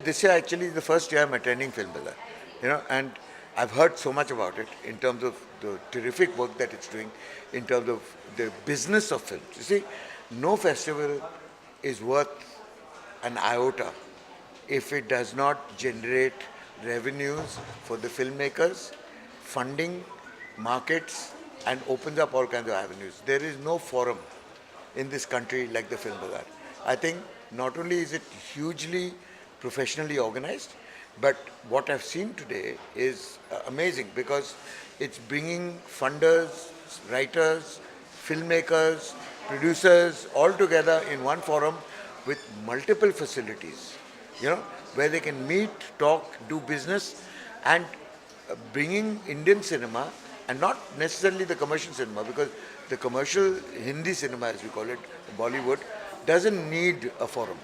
This year actually is the first year I'm attending Film Bazaar, and I've heard so much about it in terms of the terrific work that it's doing, in terms of the business of films. You see, no festival is worth an iota if it does not generate revenues for the filmmakers, funding, markets, and opens up all kinds of avenues. There is no forum in this country like the Film Bazaar. I think not only is it hugely professionally organized, but what I've seen today is amazing because it's bringing funders, writers, filmmakers, producers all together in one forum with multiple facilities, where they can meet, talk, do business, and bringing Indian cinema, and not necessarily the commercial cinema, because the commercial Hindi cinema, as we call it, Bollywood, doesn't need a forum.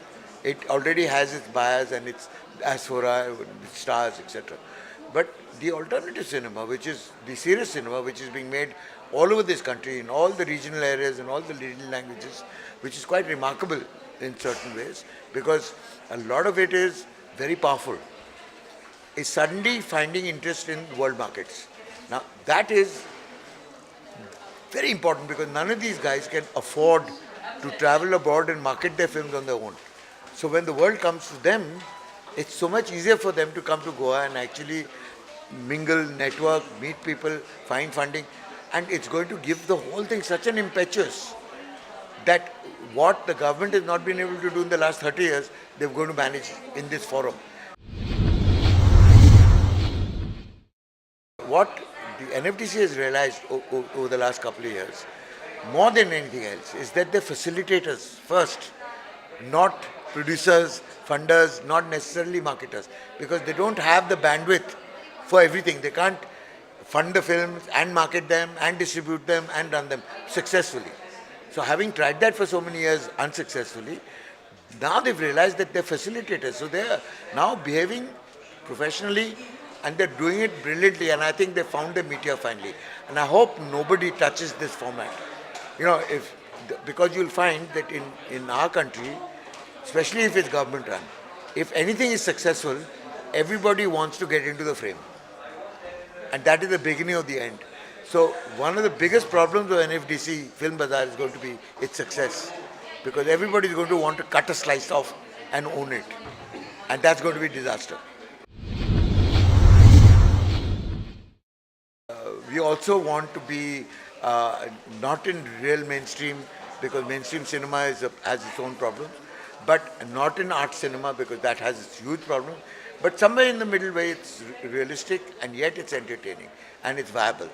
It already has its bias and its Asphora, stars, etc. But the alternative cinema, which is the serious cinema, which is being made all over this country, in all the regional areas, in all the regional languages, which is quite remarkable in certain ways, because a lot of it is very powerful, is suddenly finding interest in world markets. Now, that is very important because none of these guys can afford to travel abroad and market their films on their own. So when the world comes to them, it's so much easier for them to come to Goa and actually mingle, network, meet people, find funding. And it's going to give the whole thing such an impetus that what the government has not been able to do in the last 30 years, they're going to manage in this forum. What the NFDC has realized over the last couple of years, more than anything else, is that they're facilitators first, not producers, funders, not necessarily marketers, because they don't have the bandwidth for everything. They can't fund the films and market them and distribute them and run them successfully. So having tried that for so many years unsuccessfully, now they've realized that they're facilitators. So they're now behaving professionally and they're doing it brilliantly, and I think they found their meteor finally. And I hope nobody touches this format. Because you'll find that in our country, especially if it's government run, if anything is successful, everybody wants to get into the frame. And that is the beginning of the end. So one of the biggest problems of NFDC Film Bazaar is going to be its success, because everybody is going to want to cut a slice off and own it. And that's going to be a disaster. We also want to be not in real mainstream, because mainstream cinema has its own problems, but not in art cinema because that has its huge problems, but somewhere in the middle where it's realistic and yet it's entertaining and it's viable.